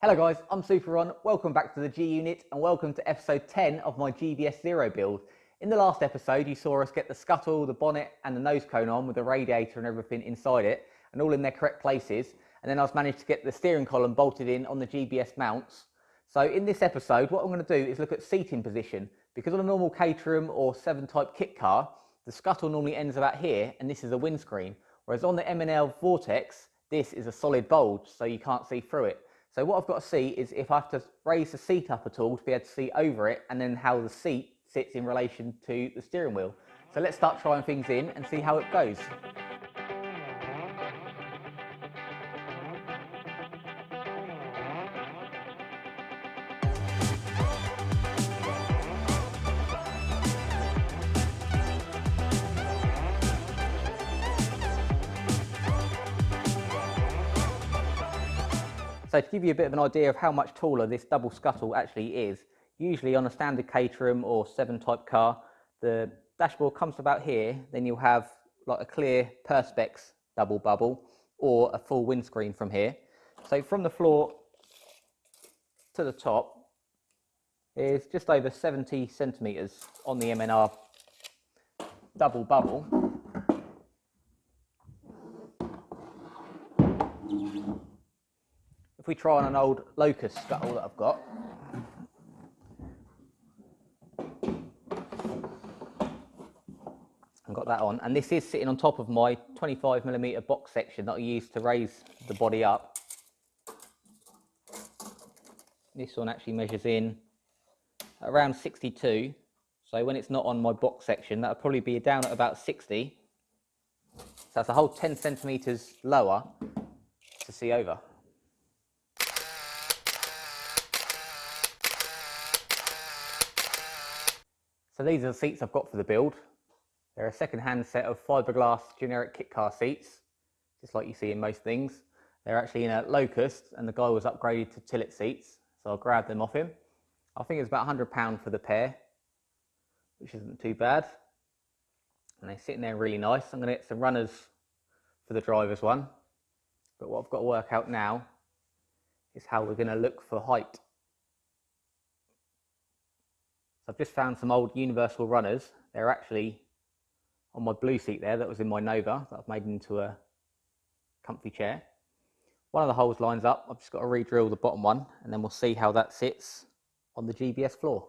Hello guys, I'm SuperRon, welcome back to the G Unit and welcome to episode 10 of my GBS Zero build. In the last episode you saw us get the scuttle, the bonnet and the nose cone on with the radiator and everything inside it and all in their correct places, and then I managed to get the steering column bolted in on the GBS mounts. So in this episode what I'm going to do is look at seating position, because on a normal Caterham or 7 type kit car the scuttle normally ends about here and this is a windscreen, whereas on the MNR Vortx this is a solid bulge so you can't see through it. So what I've got to see is if I have to raise the seat up at all to be able to see over it, and then how the seat sits in relation to the steering wheel. So let's start trying things in and see how it goes. So to give you a bit of an idea of how much taller this double scuttle actually is, usually on a standard Caterham or 7 type car, the dashboard comes to about here, then you'll have like a clear Perspex double bubble or a full windscreen from here. So from the floor to the top is just over 70 centimetres on the MNR double bubble. If we try on an old Locust scuttle that I've got, I've got that on, and this is sitting on top of my 25mm box section that I use to raise the body up. This one actually measures in around 62, so when it's not on my box section that'll probably be down at about 60, so that's a whole 10 centimetres lower to see over. So these are the seats I've got for the build. They're a second-hand set of fiberglass generic kit car seats, just like you see in most things. They're actually in a Locust, and the guy was upgraded to tillet seats, so I grabbed them off him. I think it's about £100 for the pair, which isn't too bad. And they're sitting there really nice. I'm going to get some runners for the driver's one, but what I've got to work out now is how we're going to look for height. So I've just found some old universal runners. They're actually on my blue seat there that was in my Nova that I've made into a comfy chair. One of the holes lines up. I've just got to re-drill the bottom one and then we'll see how that sits on the GBS floor.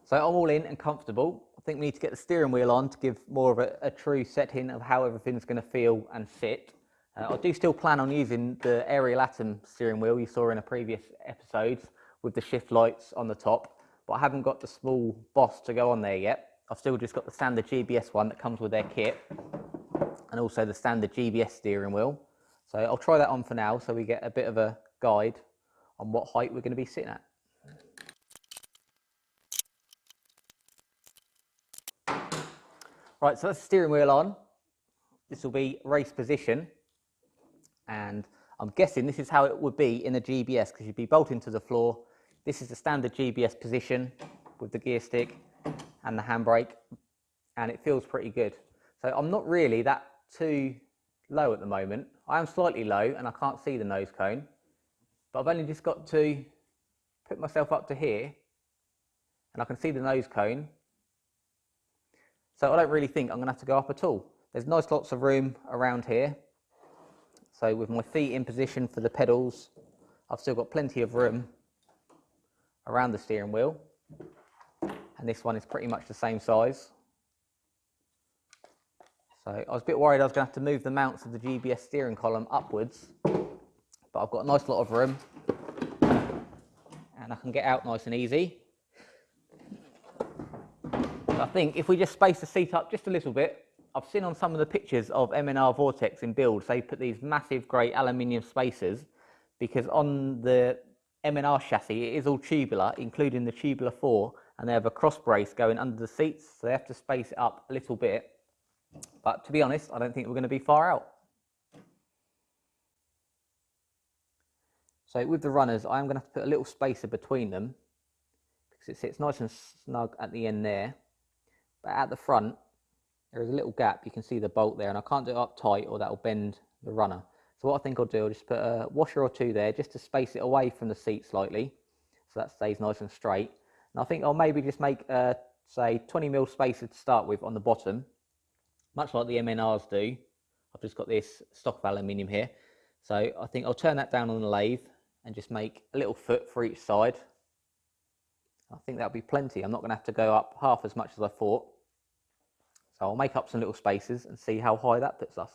So I'm all in and comfortable. I think we need to get the steering wheel on to give more of a true setting of how everything's going to feel and sit. I do still plan on using the Aerial Atom steering wheel you saw in a previous episode with the shift lights on the top, but I haven't got the small Boss to go on there yet. I've still just got the standard GBS one that comes with their kit, and also the standard GBS steering wheel. So I'll try that on for now so we get a bit of a guide on what height we're going to be sitting at. Right, so that's the steering wheel on. This will be race position, and I'm guessing this is how it would be in a GBS, because you'd be bolting to the floor. This is the standard GBS position with the gear stick and the handbrake, and it feels pretty good. So I'm not really that too low at the moment. I am slightly low and I can't see the nose cone, but I've only just got to put myself up to here and I can see the nose cone. So I don't really think I'm going to have to go up at all. There's nice lots of room around here. So with my feet in position for the pedals, I've still got plenty of room around the steering wheel. And this one is pretty much the same size. So I was a bit worried I was going to have to move the mounts of the GBS steering column upwards, but I've got a nice lot of room and I can get out nice and easy. I think if we just space the seat up just a little bit, I've seen on some of the pictures of MNR Vortx in builds, they put these massive grey aluminium spacers, because on the MNR chassis it is all tubular, including the tubular 4, and they have a cross brace going under the seats, so they have to space it up a little bit. But to be honest, I don't think we're going to be far out. So with the runners, I am going to have to put a little spacer between them, because because it sits nice and snug at the end there. But at the front, there is a little gap. You can see the bolt there, and I can't do it up tight or that'll bend the runner. So what I think I'll do, I'll just put a washer or two there just to space it away from the seat slightly, so that stays nice and straight. And I think I'll maybe just make, say, 20mm spacer to start with on the bottom, much like the MNRs do. I've just got this stock of aluminium here. So I think I'll turn that down on the lathe and just make a little foot for each side. I think that'll be plenty. I'm not going to have to go up half as much as I thought. So I'll make up some little spaces and see how high that puts us.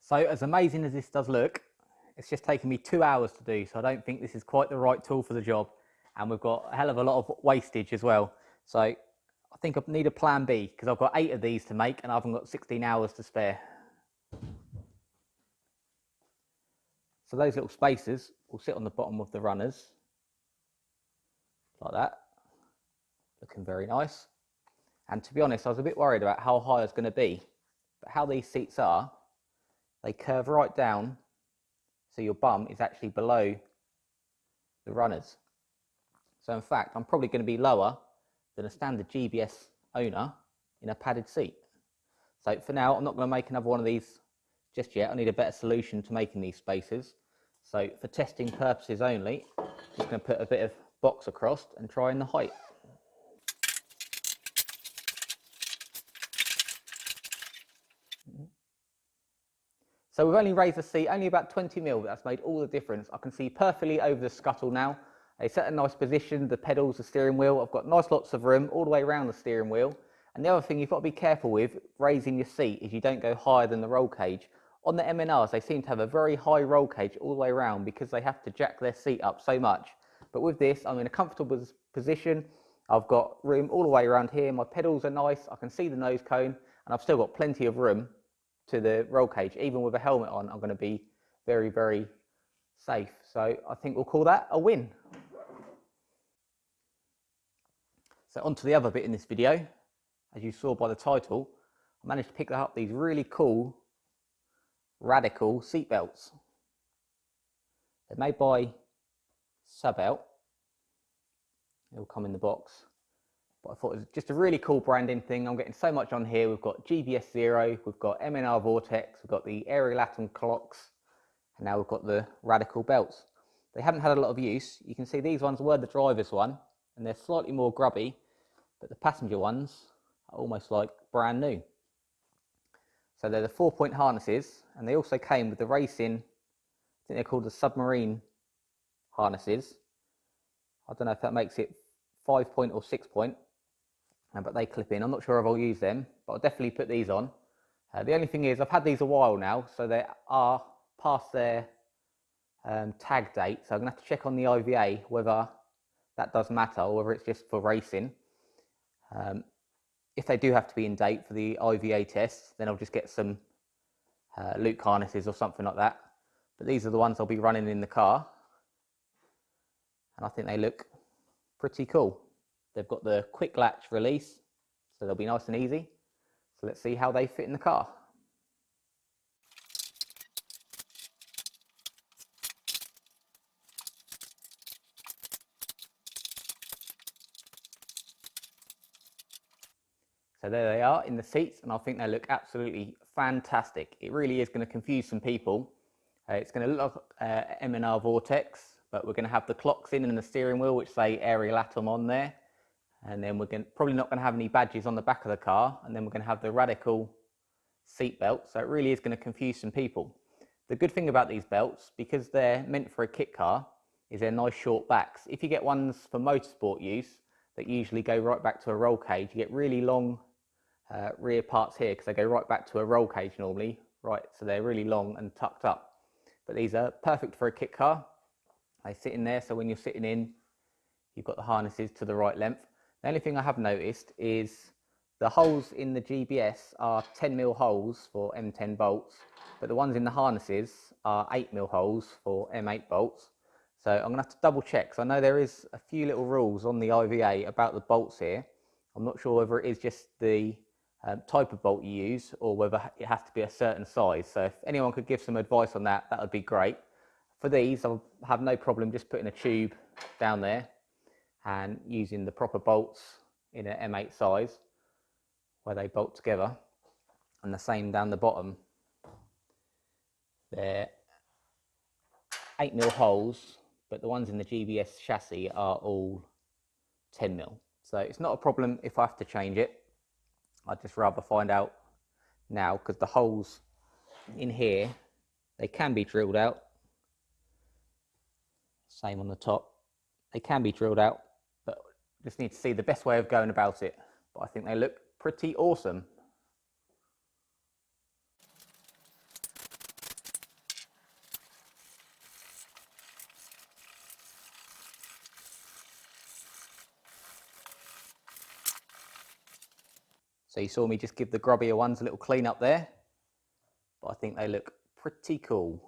So as amazing as this does look, it's just taken me 2 hours to do, so I don't think this is quite the right tool for the job. And we've got a hell of a lot of wastage as well. So I think I need a plan B, because I've got 8 of these to make and I haven't got 16 hours to spare. So those little spacers will sit on the bottom of the runners, like that. Looking very nice. And to be honest, I was a bit worried about how high it's going to be. But how these seats are, they curve right down, so your bum is actually below the runners. So in fact, I'm probably going to be lower than a standard GBS owner in a padded seat. So for now, I'm not going to make another one of these just yet. I need a better solution to making these spacers. So for testing purposes only, I'm just going to put a bit of box across and try in the height. So we've only raised the seat only about 20mm, but that's made all the difference. I can see perfectly over the scuttle now. It's at a nice position, the pedals, the steering wheel. I've got nice lots of room all the way around the steering wheel. And the other thing you've got to be careful with raising your seat is you don't go higher than the roll cage. On the MNRs, they seem to have a very high roll cage all the way around because they have to jack their seat up so much. But with this, I'm in a comfortable position. I've got room all the way around here. My pedals are nice. I can see the nose cone, and I've still got plenty of room to the roll cage. Even with a helmet on, I'm going to be very, very safe. So I think we'll call that a win. So on to the other bit in this video. As you saw by the title, I managed to pick up these really cool, radical seat belts. They're made by Sabelt. They'll come in the box. But I thought it was just a really cool branding thing. I'm getting so much on here. We've got GBS Zero, we've got MNR Vortx, we've got the aerial atom clocks, and now we've got the radical belts. They haven't had a lot of use. You can see these ones were the driver's one, and they're slightly more grubby, but the passenger ones are almost like brand new. So they're the 4-point harnesses, and they also came with the racing, I think they're called the submarine harnesses. I don't know if that makes it 5-point or 6-point, but they clip in. I'm not sure if I'll use them, but I'll definitely put these on. The only thing is, I've had these a while now, so they are past their tag date, so I'm going to have to check on the IVA whether that does matter or whether it's just for racing. If they do have to be in date for the IVA test, then I'll just get some Luke harnesses or something like that. But these are the ones I'll be running in the car, and I think they look pretty cool. They've got the quick latch release, so they'll be nice and easy. So let's see how they fit in the car. So there they are in the seats, and I think they look absolutely fantastic. It really is going to confuse some people. It's going to look like MNR Vortx, but we're going to have the clocks in and the steering wheel, which say aerial atom on there. And then we're probably not going to have any badges on the back of the car. And then we're going to have the radical seat belt. So it really is going to confuse some people. The good thing about these belts, because they're meant for a kit car, is they're nice short backs. If you get ones for motorsport use that usually go right back to a roll cage, you get really long rear parts here because they go right back to a roll cage normally, right? So they're really long and tucked up. But these are perfect for a kit car. They sit in there, so when you're sitting in, you've got the harnesses to the right length. The only thing I have noticed is the holes in the GBS are 10mm holes for M10 bolts, but the ones in the harnesses are 8mm holes for M8 bolts. So I'm going to have to double check, because I know there is a few little rules on the IVA about the bolts here. I'm not sure whether it is just the type of bolt you use or whether it has to be a certain size. So if anyone could give some advice on that, that would be great. For these, I'll have no problem just putting a tube down there and using the proper bolts in an M8 size where they bolt together, and the same down the bottom. They're 8mm holes, but the ones in the GBS chassis are all 10mm. So it's not a problem if I have to change it. I'd just rather find out now, because the holes in here, they can be drilled out. Same on the top. They can be drilled out, but just need to see the best way of going about it. But I think they look pretty awesome. So you saw me just give the grubbier ones a little clean up there, but I think they look pretty cool.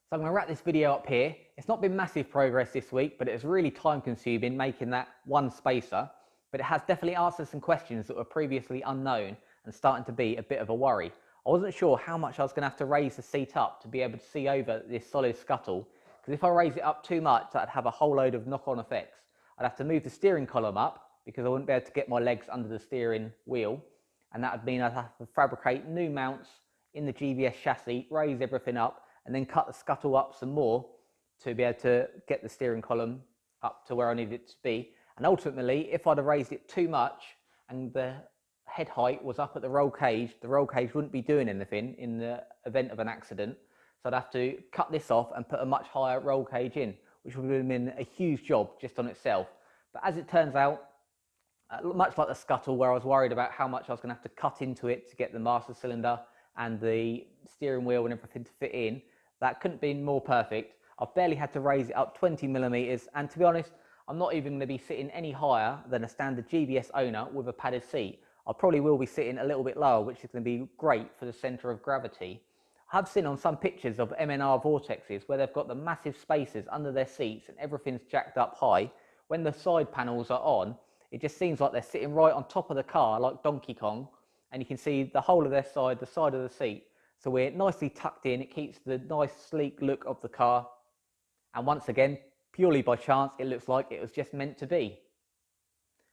So I'm going to wrap this video up here. It's not been massive progress this week, but it was really time consuming making that one spacer, but it has definitely answered some questions that were previously unknown and starting to be a bit of a worry. I wasn't sure how much I was going to have to raise the seat up to be able to see over this solid scuttle, because if I raise it up too much, that'd have a whole load of knock-on effects. I'd have to move the steering column up because I wouldn't be able to get my legs under the steering wheel, and that would mean I'd have to fabricate new mounts in the GBS chassis, raise everything up, and then cut the scuttle up some more to be able to get the steering column up to where I need it to be. And ultimately, if I'd have raised it too much and the head height was up at the roll cage wouldn't be doing anything in the event of an accident. So I'd have to cut this off and put a much higher roll cage in, which would have been a huge job just on itself. But as it turns out, much like the scuttle, where I was worried about how much I was going to have to cut into it to get the master cylinder and the steering wheel and everything to fit in, that couldn't be more perfect. I've barely had to raise it up 20mm, and to be honest, I'm not even going to be sitting any higher than a standard GBS owner with a padded seat. I probably will be sitting a little bit lower, which is going to be great for the centre of gravity. I've seen on some pictures of MNR Vortexes where they've got the massive spacers under their seats and everything's jacked up high. When the side panels are on, it just seems like they're sitting right on top of the car like Donkey Kong, and you can see the whole of their side, the side of the seat. So we're nicely tucked in. It keeps the nice sleek look of the car, and once again, purely by chance, it looks like it was just meant to be.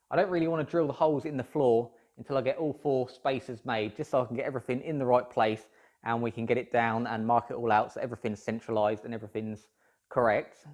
I don't really want to drill the holes in the floor until I get all 4 spacers made, just so I can get everything in the right place and we can get it down and mark it all out so everything's centralized and everything's correct.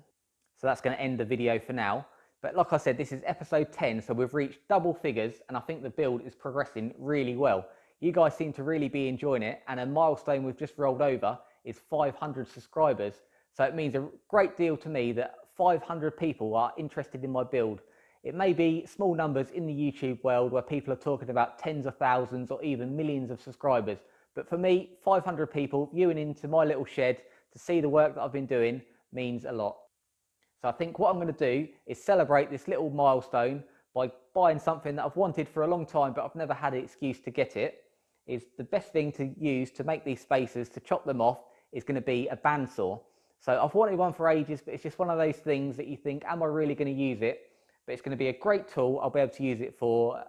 So that's going to end the video for now. But like I said, this is episode 10, so we've reached double figures, and I think the build is progressing really well. You guys seem to really be enjoying it, and a milestone we've just rolled over is 500 subscribers. So it means a great deal to me that 500 people are interested in my build. It may be small numbers in the YouTube world where people are talking about tens of thousands or even millions of subscribers. But for me, 500 people viewing into my little shed to see the work that I've been doing means a lot. So I think what I'm going to do is celebrate this little milestone by buying something that I've wanted for a long time, but I've never had an excuse to get it. Is the best thing to use to make these spacers, to chop them off, is going to be a bandsaw. So I've wanted one for ages, but it's just one of those things that you think, am I really going to use it? But it's going to be a great tool. I'll be able to use it for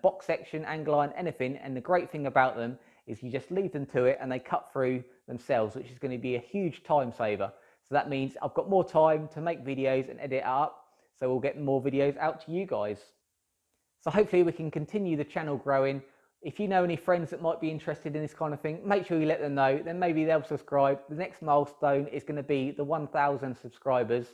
box section, angle line, anything. And the great thing about them is you just leave them to it and they cut through themselves, which is going to be a huge time saver. So that means I've got more time to make videos and edit up. So we'll get more videos out to you guys. So hopefully we can continue the channel growing. If you know any friends that might be interested in this kind of thing, make sure you let them know. Then maybe they'll subscribe. The next milestone is going to be the 1,000 subscribers.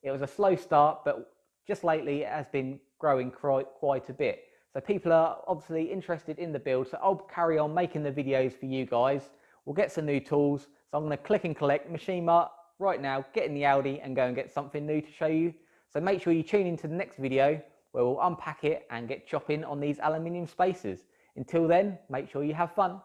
It was a slow start, but just lately it has been growing quite a bit. So people are obviously interested in the build. So I'll carry on making the videos for you guys. We'll get some new tools. So I'm going to click and collect, machine mark, right now, get in the Audi and go and get something new to show you. So make sure you tune into the next video where we'll unpack it and get chopping on these aluminium spacers. Until then, make sure you have fun.